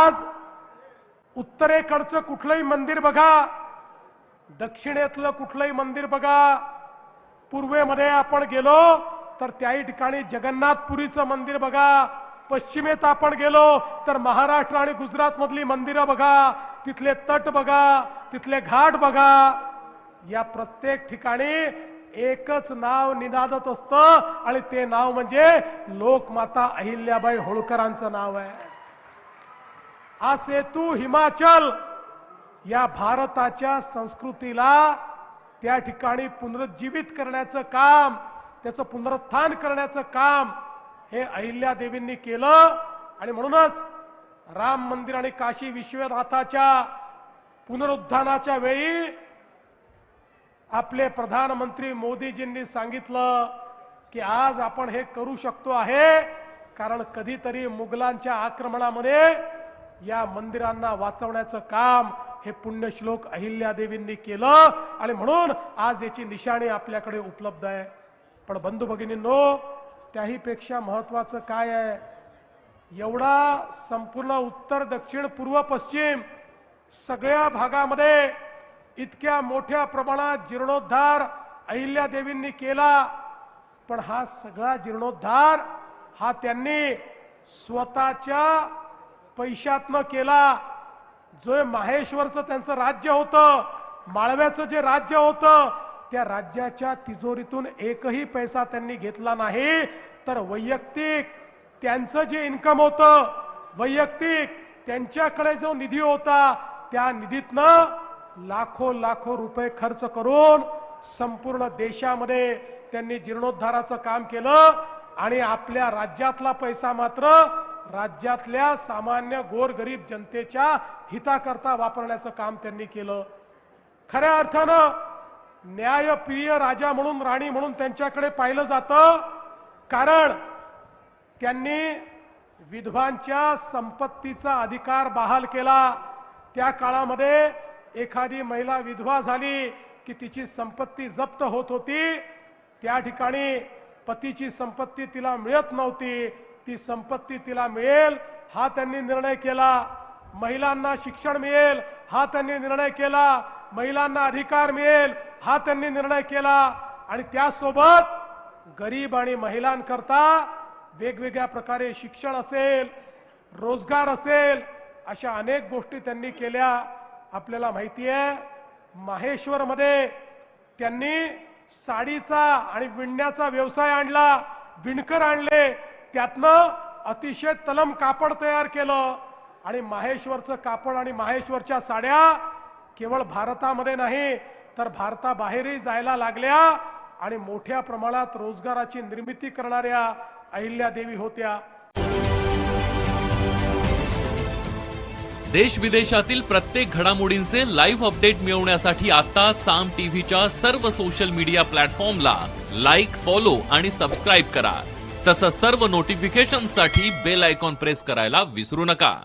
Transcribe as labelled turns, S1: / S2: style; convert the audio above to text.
S1: आज उत्तरेकडचं कुठलंही मंदिर बघा, दक्षिणेतलं कुठलंही मंदिर बघा, पूर्वेमध्ये आपण गेलो तर त्याही ठिकाणी जगन्नाथपुरीचं मंदिर बघा, पश्चिमेत आपण गेलो तर महाराष्ट्र आणि गुजरात मधली मंदिरं बघा, तिथले तट बघा, तिथले घाट बघा, या प्रत्येक ठिकाणी एकच नाव निनादत असतं आणि ते नाव म्हणजे लोकमाता अहिल्याबाई होळकरांचं नाव आहे. हा सेतू हिमाचल या भारताच्या संस्कृतीला त्या ठिकाणी पुनरुज्जीवित करण्याचं काम, त्याचं पुनरुत्थान करण्याचं काम हे अहिल्यादेवींनी केलं. आणि म्हणूनच राम मंदिर आणि काशी विश्वनाथाच्या पुनरुत्थानाच्या वेळी आपले प्रधानमंत्री मोदीजींनी सांगितलं की आज आपण हे करू शकतो आहे कारण कधीतरी मुघलांच्या आक्रमणामध्ये या मंदिरांना वाचवण्याचं काम हे पुण्यश्लोक अहिल्यादेवींनी केलं आणि म्हणून आज याची निशाणी आपल्याकडे उपलब्ध आहे. पण बंधू भगिनींनो, त्याही पेक्षा महत्त्वाचं काय आहे, एवढा संपूर्ण उत्तर दक्षिण पूर्व पश्चिम सगळ्या भागामध्ये इतक्या मोठ्या प्रमाणात जीर्णोद्धार अहिल्यादेवींनी केला. पण हा सगळा जीर्णोद्धार हा त्यांनी स्वतःच्या पैशातनं केला. जो माहेश्वरचं त्यांचं राज्य होतं, माळव्याचं जे राज्य होतं, त्या राज्याच्या तिजोरीतून एकही पैसा त्यांनी घेतला नाही. तर वैयक्तिक त्यांचं जे इन्कम होतं, वैयक्तिक त्यांच्याकडे जो निधी होता, त्या निधीतनं लाखो लाखो रुपये खर्च करून संपूर्ण देशामध्ये त्यांनी जीर्णोद्धाराचं काम केलं. आणि आपल्या राज्यातला पैसा मात्र राज्यातल्या सामान्य गोरगरीब जनतेच्या हिताकरता वापरण्याचं काम त्यांनी केलं. खऱ्या अर्थानं न्यायप्रिय राजा म्हणून, राणी म्हणून त्यांच्याकडे पाहिलं जातं, कारण त्यांनी विधवांच्या संपत्तीचा अधिकार बहाल केला. त्या काळामध्ये एखादी महिला विधवा झाली की तिची संपत्ती जप्त होत होती. त्या ठिकाणी पतीची संपत्ती तिला मिळत नव्हती, ती संपत्ती तिला मिळेल हा त्यांनी निर्णय केला. महिलांना शिक्षण मिळेल हा त्यांनी निर्णय केला. महिलांना अधिकार मिळेल हा त्यांनी निर्णय केला. आणि त्यासोबत गरीब आणि महिलांकरता वेगवेगळ्या प्रकारे शिक्षण असेल, रोजगार असेल, अशा अनेक गोष्टी त्यांनी केल्या. आपल्याला माहिती आहे, माहेश्वरमध्ये त्यांनी साडीचा आणि विणण्याचा व्यवसाय आणला, विणकर आणले, त्यातनं अतिशय तलम कापड तयार केलं. आणि माहेश्वरचं कापड आणि माहेश्वरच्या साड्या केवळ भारतामध्ये नाही तर भारताबाहेरही जायला लागल्या. आणि मोठ्या प्रमाणात रोजगाराची निर्मिती करणाऱ्या अहिल्यादेवी होत्या.
S2: देश विदेशातील प्रत्येक घडामोडींचे लाईव्ह अपडेट मिळवण्यासाठी आता साम टीव्हीच्या सर्व सोशल मीडिया प्लॅटफॉर्मला लाईक, फॉलो आणि सबस्क्राईब करा. तसंच सर्व नोटिफिकेशनसाठी बेल आयकॉन प्रेस करायला विसरू नका.